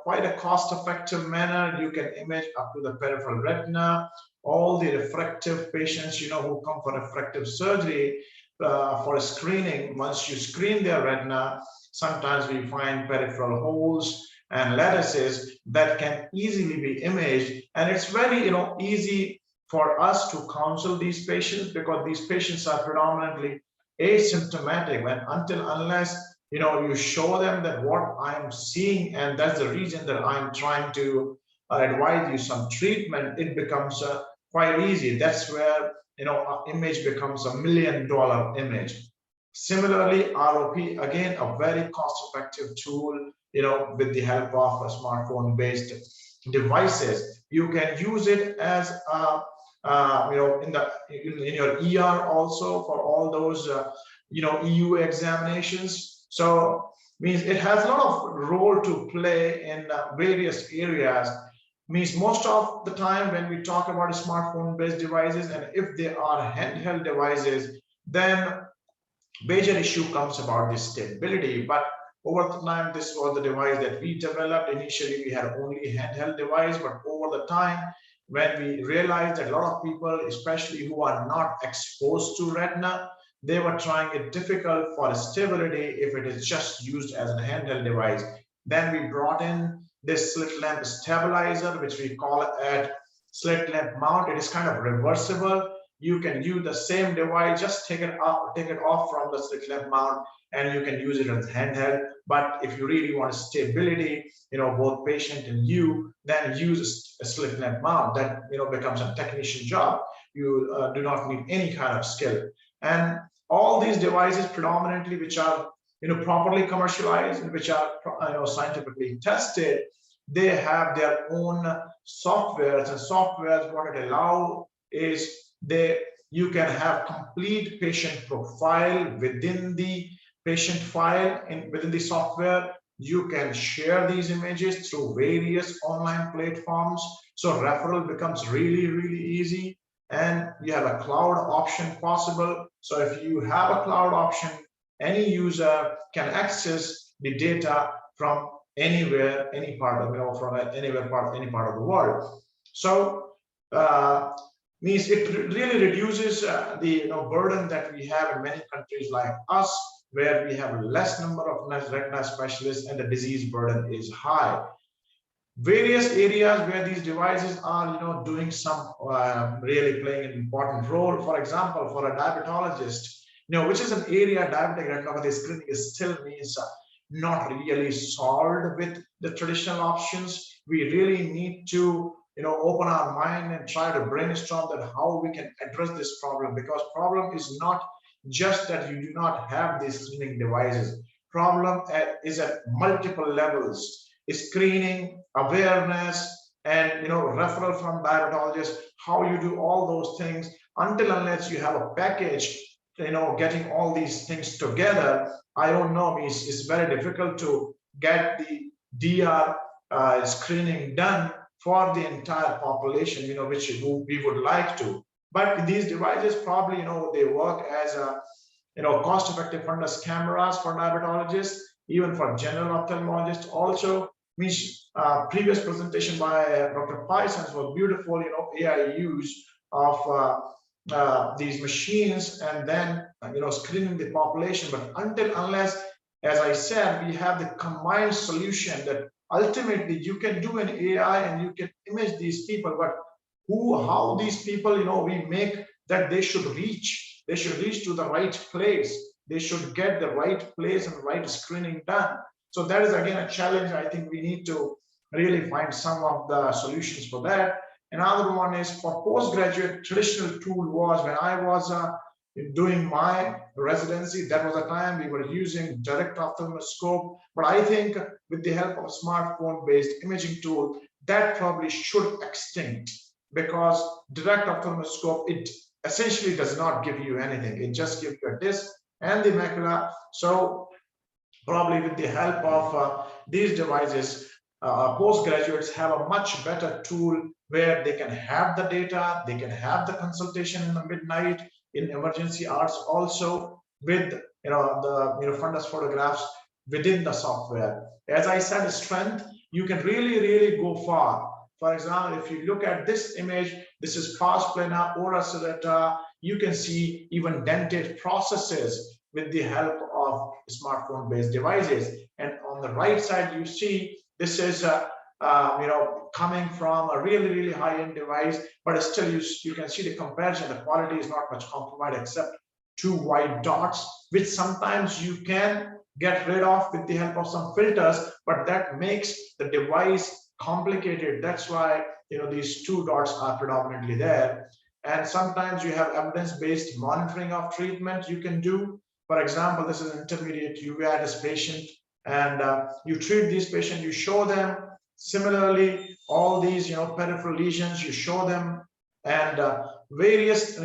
quite a cost-effective manner, you can image up to the peripheral retina. All the refractive patients, who come for refractive surgery for screening, once you screen their retina, sometimes we find peripheral holes and lattices that can easily be imaged. And it's very, easy for us to counsel these patients, because these patients are predominantly asymptomatic, unless you show them that what I'm seeing, and that's the reason that I'm trying to advise you some treatment, it becomes quite easy. That's where an image becomes $1 million image. Similarly, ROP, again, a very cost-effective tool, with the help of smartphone-based devices. You can use it as in your ER also for all those EU examinations. So means it has a lot of role to play in various areas. Means most of the time when we talk about smartphone-based devices, and if they are handheld devices, then major issue comes about the stability. But over the time, this was the device that we developed. Initially, we had only handheld device, but over the time, when we realized that a lot of people, especially who are not exposed to retina, they were trying it difficult for stability if it is just used as a handheld device. Then we brought in this slit lamp stabilizer, which we call it slit lamp mount. It is kind of reversible. You can use the same device, just take it off from the slit lamp mount, and you can use it as handheld. But if you really want stability, both patient and you, then use a slit lamp mount. That becomes a technician job. You do not need any kind of skill. And all these devices, predominantly, which are properly commercialized and which are scientifically tested, they have their own softwares. And softwares, what it allows is you can have complete patient profile within the patient file and within the software. You can share these images through various online platforms. So referral becomes really easy. And you have a cloud option possible. So if you have a cloud option, any user can access the data from anywhere, any part of any part of the world. So means it really reduces the burden that we have in many countries like us, where we have less number of retina specialists and the disease burden is high. Various areas where these devices are doing some really playing an important role. For example, for a diabetologist, which is an area, diabetic retinopathy screening is still means not really solved with the traditional options. We really need to open our mind and try to brainstorm that how we can address this problem, because problem is not just that you do not have these screening devices. Problem is at multiple levels: screening, awareness, and referral from diabetologists. How you do all those things, unless you have a package, getting all these things together, I don't know, it's very difficult to get the DR screening done for the entire population, which we would like to. But these devices probably, they work as a, cost-effective fundus cameras for diabetologists, even for general ophthalmologists also. Previous presentation by Dr. Paisans was beautiful, AI use of these machines, and then screening the population. But unless, as I said, we have the combined solution that ultimately you can do an AI and you can image these people, but how these people we make that they should reach to the right place. they should get the right place and right screening done. So that is again a challenge. I think we need to really find some of the solutions for that. Another one is for postgraduate. Traditional tool was when I was doing my residency, that was a time we were using direct ophthalmoscope. But I think with the help of a smartphone-based imaging tool, that probably should extinct, because direct ophthalmoscope, it essentially does not give you anything. It just gives you a disc and the macula. So probably with the help of these devices, postgraduates have a much better tool where they can have the data, they can have the consultation in the midnight, in emergency hours, also with the fundus photographs within the software. As I said, strength, you can really go far. For example, if you look at this image, this is pars plana, ora serrata. You can see even dentate processes with the help of smartphone-based devices. And on the right side, you see this is coming from a really high-end device, but still you can see the comparison. The quality is not much compromised except 2 white dots, which sometimes you can get rid of with the help of some filters, but that makes the device complicated. That's why these 2 dots are predominantly there. And sometimes you have evidence-based monitoring of treatment you can do. For example, this is an intermediate uveitis patient, and you treat these patients, you show them. Similarly, all these peripheral lesions, you show them, and various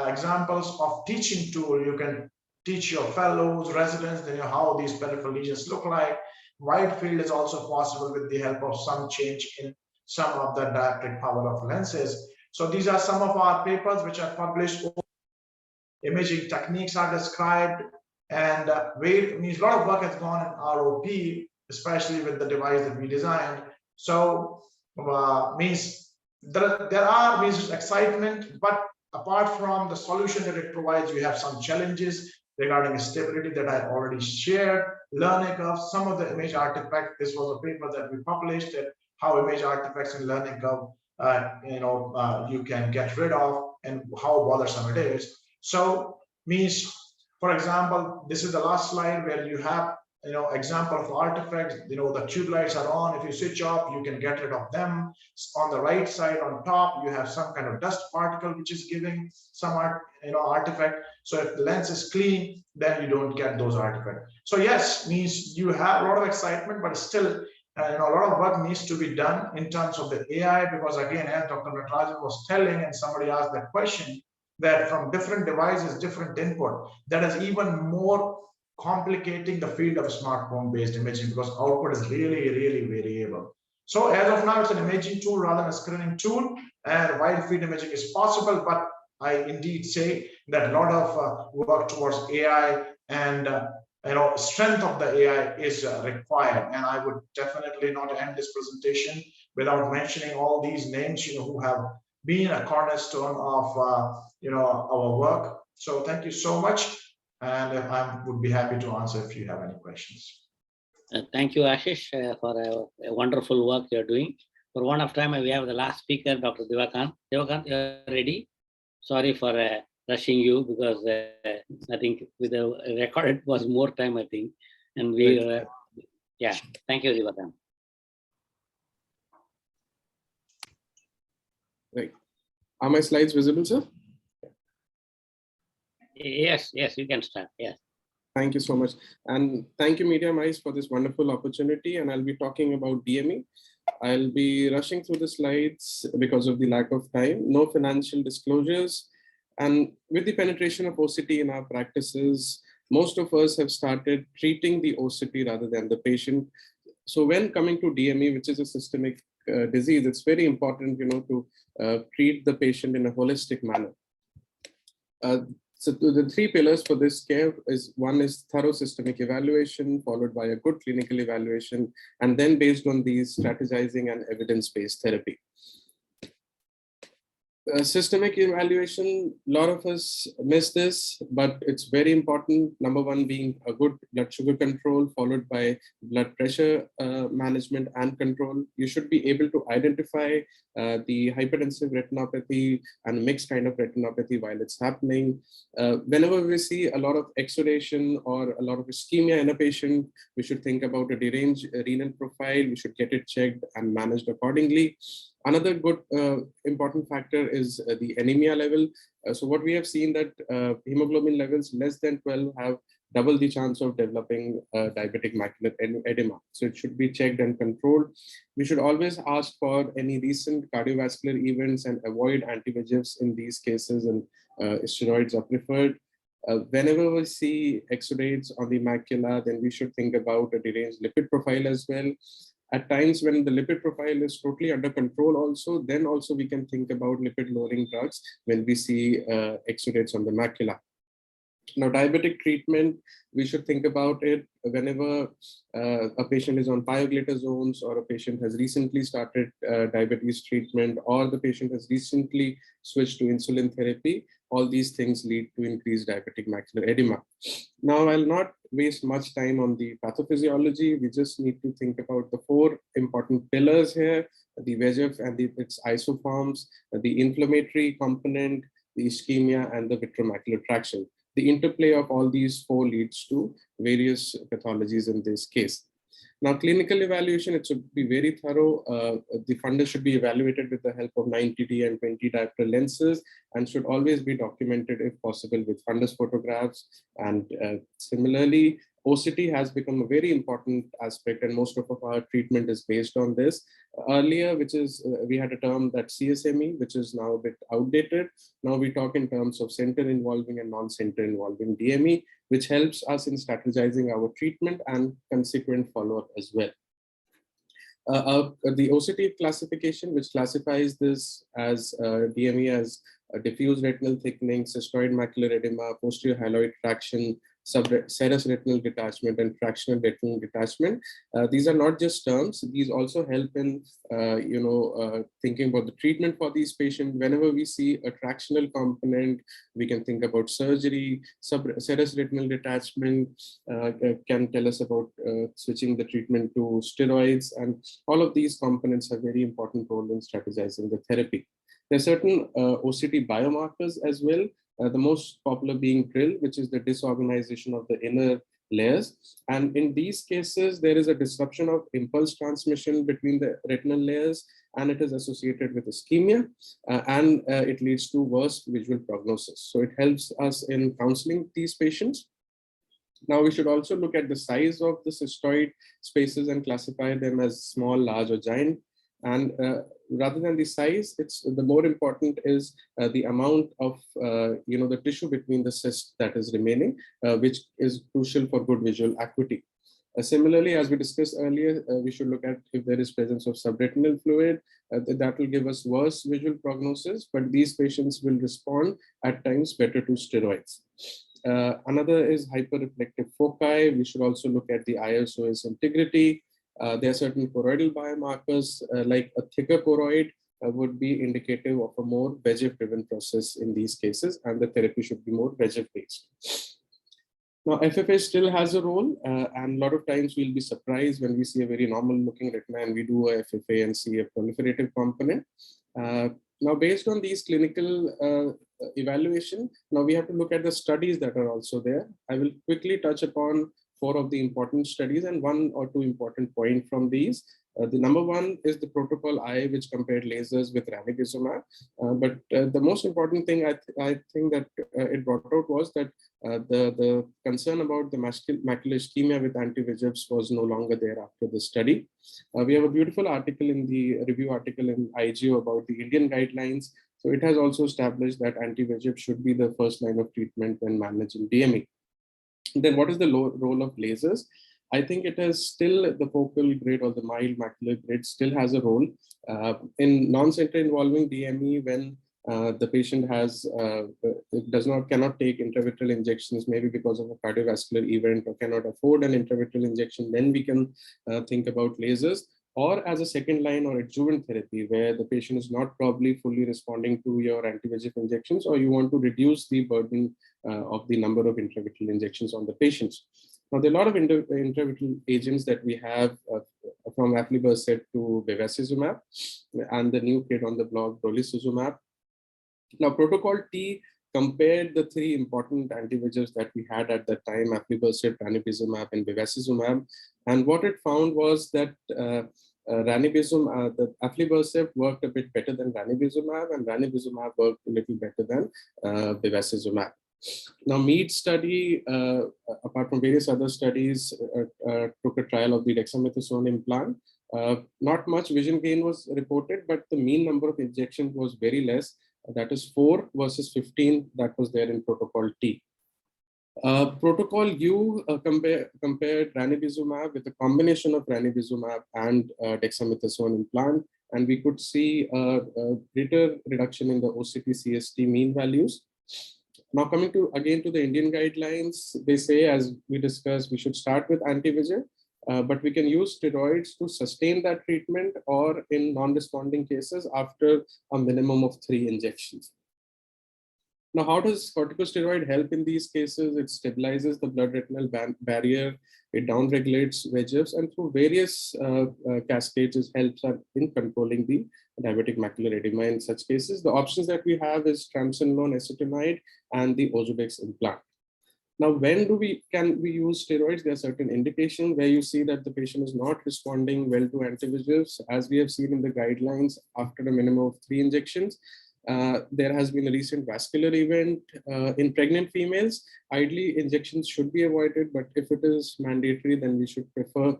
examples of teaching tool. You can teach your fellows, residents, how these peripheral lesions look like. Wide field is also possible with the help of some change in some of the dioptric power of lenses. So these are some of our papers which are published. Imaging techniques are described, and a lot of work has gone in ROP, especially with the device that we designed. So means there are excitement, but apart from the solution that it provides, we have some challenges regarding stability that I already shared. Learning curve, some of the image artifacts. This was a paper that we published, that how image artifacts in learning curve you can get rid of, and how bothersome it is. So means, for example, this is the last slide where you have example of artifacts. The tube lights are on. If you switch off, you can get rid of them. On the right side on top, you have some kind of dust particle which is giving some artifact. So if the lens is clean, then you don't get those artifacts. So yes, means you have a lot of excitement, but still a lot of work needs to be done in terms of the AI, because again, as Dr. Natarajan was telling, and somebody asked that question, that from different devices, different input, that is even more complicating the field of smartphone-based imaging, because output is really variable. So as of now, it's an imaging tool rather than a screening tool, and wide field imaging is possible, but I indeed say that a lot of work towards AI and strength of the AI is required. And I would definitely not end this presentation without mentioning all these names who have been a cornerstone of our work. So thank you so much, and I would be happy to answer if you have any questions. Thank you, Ashish, for a wonderful work you're doing. For one of time, we have the last speaker, Dr. Devakant. Devakant, you're ready? Sorry for rushing you, because I think with the recorded was more time, I think. And we, yeah, thank you, Devakant. Right. Are my slides visible, sir? Yes, you can start. Yes. Thank you so much. And thank you, Media Mice, for this wonderful opportunity. And I'll be talking about DME. I'll be rushing through the slides because of the lack of time. No financial disclosures. And with the penetration of OCT in our practices, most of us have started treating the OCT rather than the patient. So when coming to DME, which is a systemic disease, it's very important, to treat the patient in a holistic manner. So the 3 pillars for this care is, one is thorough systemic evaluation, followed by a good clinical evaluation, and then based on these, strategizing and evidence-based therapy. Systemic evaluation, a lot of us miss this, but it's very important. Number one being a good blood sugar control, followed by blood pressure management and control. You should be able to identify the hypertensive retinopathy and mixed kind of retinopathy while it's happening. Whenever we see a lot of exudation or a lot of ischemia in a patient, we should think about a deranged renal profile. We should get it checked and managed accordingly. Another good important factor is the anemia level. So what we have seen that hemoglobin levels less than 12 have double the chance of developing diabetic macular edema. So it should be checked and controlled. We should always ask for any recent cardiovascular events and avoid anti-VEGFs in these cases, and steroids are preferred. Whenever we see exudates on the macula, then we should think about a deranged lipid profile as well. At times when the lipid profile is totally under control also, then also we can think about lipid lowering drugs when we see exudates on the macula. Now, diabetic treatment, we should think about it whenever a patient is on pioglitazones, or a patient has recently started diabetes treatment, or the patient has recently switched to insulin therapy. All these things lead to increased diabetic macular edema. Now, I'll not waste much time on the pathophysiology. We just need to think about the four important pillars here: the VEGF and its isoforms, the inflammatory component, the ischemia, and the vitreomacular traction. The interplay of all these four leads to various pathologies in this case. Now, clinical evaluation, it should be very thorough. The fundus should be evaluated with the help of 90D and 20 diopter lenses, and should always be documented if possible with fundus photographs. And similarly, OCT has become a very important aspect, and most of our treatment is based on this. Earlier, which is, we had a term that CSME, which is now a bit outdated. Now we talk in terms of center involving and non-center involving DME, which helps us in strategizing our treatment and consequent follow-up as well. The OCT classification, which classifies this as DME as diffuse retinal thickening, cystoid macular edema, posterior hyaloid traction, serous retinal detachment, and fractional retinal detachment. These are not just terms. These also help in thinking about the treatment for these patients. Whenever we see a tractional component, we can think about surgery. Serous retinal detachment can tell us about switching the treatment to steroids, and all of these components have very important role in strategizing the therapy. There are certain OCT biomarkers as well. The most popular being DRIL, which is the disorganization of the inner layers. And in these cases, there is a disruption of impulse transmission between the retinal layers, and it is associated with ischemia, and it leads to worse visual prognosis. So it helps us in counseling these patients. Now, we should also look at the size of the cystoid spaces and classify them as small, large, or giant. And rather than the size, it's the more important is the amount of the tissue between the cysts that is remaining, which is crucial for good visual acuity. Similarly, as we discussed earlier, we should look at if there is presence of subretinal fluid. That will give us worse visual prognosis, but these patients will respond at times better to steroids. Another is hyperreflective foci. We should also look at the iris integrity. There are certain choroidal biomarkers, like a thicker choroid would be indicative of a more VEGF-driven process in these cases, and the therapy should be more VEGF-based. Now, FFA still has a role, and a lot of times we'll be surprised when we see a very normal-looking retina and we do a FFA and see a proliferative component. Now, based on these clinical evaluation, now we have to look at the studies that are also there. I will quickly touch upon 4 of the important studies and 1 or 2 important points from these. The number one is the Protocol I, which compared lasers with ranibizumab. But the most important thing I think that it brought out was that the concern about the macular ischemia with anti-VEGFs was no longer there after the study. We have a beautiful article in the review article in IGO about the Indian guidelines. So it has also established that anti-VEGF should be the first line of treatment when managing DME. Then what is the role of lasers? I think it is still the focal grade or the mild macular grade still has a role in non-center involving DME when the patient cannot take intravitreal injections, maybe because of a cardiovascular event, or cannot afford an intravitreal injection. Then we can think about lasers. or as a second line or adjuvant therapy where the patient is not probably fully responding to your anti-VEGF injections, or you want to reduce the burden of the number of intravitreal injections on the patients. Now, there are a lot of intravitreal agents that we have from aflibercept to bevacizumab, and the new kid on the block, brolucizumab. Now, Protocol T compared the three important anti-VEGFs that we had at that time, aflibercept, ranibizumab, and bevacizumab. And what it found was that the aflibercept worked a bit better than ranibizumab, and ranibizumab worked a little better than bevacizumab. Now, MEAD study, apart from various other studies, took a trial of the dexamethasone implant. Not much vision gain was reported, but the mean number of injections was very less. That is 4 versus 15 that was there in Protocol T. Protocol U compared ranibizumab with a combination of ranibizumab and dexamethasone implant, and we could see a greater reduction in the OCT CST mean values. Now, coming to again to the Indian guidelines, they say, as we discussed, we should start with anti-VEGF, but we can use steroids to sustain that treatment, or in non-responding cases after a minimum of 3 injections. Now, how does corticosteroid help in these cases? It stabilizes the blood-retinal barrier, it downregulates VEGFs, and through various cascades, it helps in controlling the diabetic macular edema in such cases. The options that we have is triamcinolone acetonide and the Ozurdex implant. Now, when can we use steroids? There are certain indications where you see that the patient is not responding well to anti-VEGFs, as we have seen in the guidelines after a minimum of 3 injections. There has been a recent vascular event in pregnant females. Ideally, injections should be avoided, but if it is mandatory, then we should prefer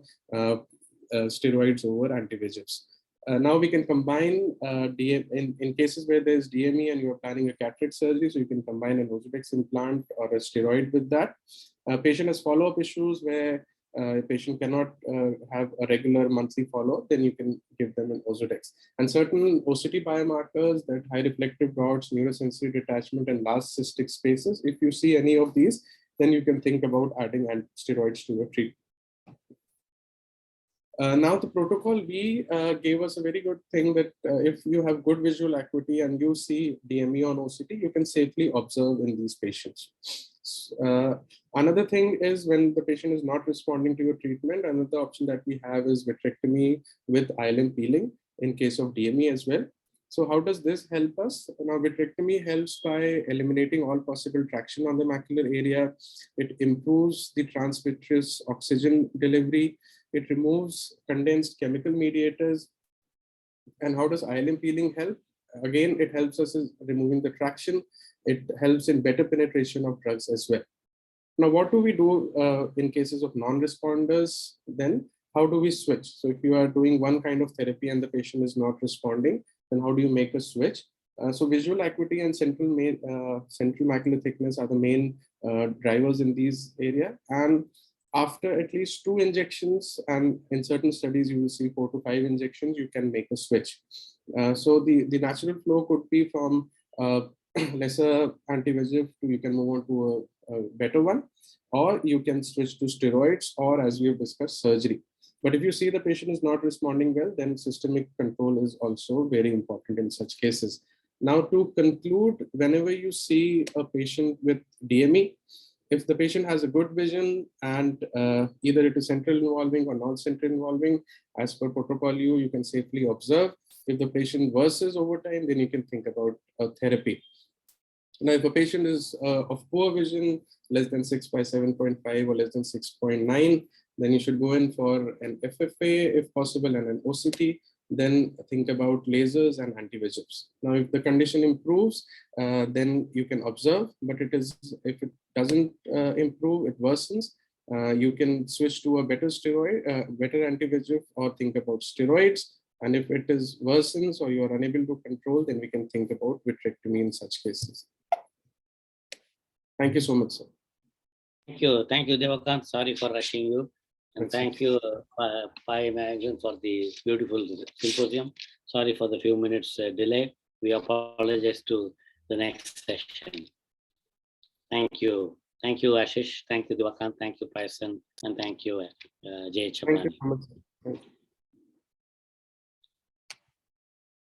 steroids over anti-VEGFs. Now we can combine in cases where there's DME and you're planning a cataract surgery, so you can combine an Ozurdex implant or a steroid with that. Patient has follow-up issues where a patient cannot have a regular monthly follow-up, then you can give them an Ozurdex. And certain OCT biomarkers, that high reflective rods, neurosensory detachment, and large cystic spaces, if you see any of these, then you can think about adding steroids to your treatment. Now, the Protocol V gave us a very good thing that if you have good visual acuity and you see DME on OCT, you can safely observe in these patients. Another thing is when the patient is not responding to your treatment, another option that we have is vitrectomy with ILM peeling in case of DME as well. So how does this help us? Now, vitrectomy helps by eliminating all possible traction on the macular area. It improves the transvitreous oxygen delivery. It removes condensed chemical mediators. And how does ILM peeling help? Again, it helps us in removing the traction. It helps in better penetration of drugs as well. Now, what do we do in cases of non-responders then? How do we switch? So if you are doing one kind of therapy and the patient is not responding, then how do you make a switch? So visual acuity and central macular thickness are the main drivers in these areas. And after at least 2 injections, and in certain studies you will see 4 to 5 injections, you can make a switch. So the natural flow could be from lesser anti-VEGF to you can move on to a better one, or you can switch to steroids, or as we have discussed, surgery. But if you see the patient is not responding well, then systemic control is also very important in such cases. Now, to conclude, whenever you see a patient with DME, if the patient has a good vision and either it is central involving or non-central involving, as per Protocol U, you can safely observe. If the patient worsens over time, then you can think about therapy. Now, if a patient is of poor vision, less than 6 by 7.5 or less than 6.9, then you should go in for an FFA if possible and an OCT. Then think about lasers and anti-VEGFs. Now, if the condition improves, then you can observe, but if it doesn't improve, it worsens, you can switch to a better steroid, better anti-VEGF, or think about steroids. And if it is worsens or you are unable to control, then we can think about vitrectomy in such cases. Thank you so much, sir. Thank you, Devakant. Sorry for rushing you. And thank you, Pi Magazine, for the beautiful symposium. Sorry for the few minutes delay. We apologize to the next session. Thank you. Thank you, Ashish. Thank you, Devakant. Thank you, Paisan. And thank you, Jay Chaprani. Thank you so much, sir.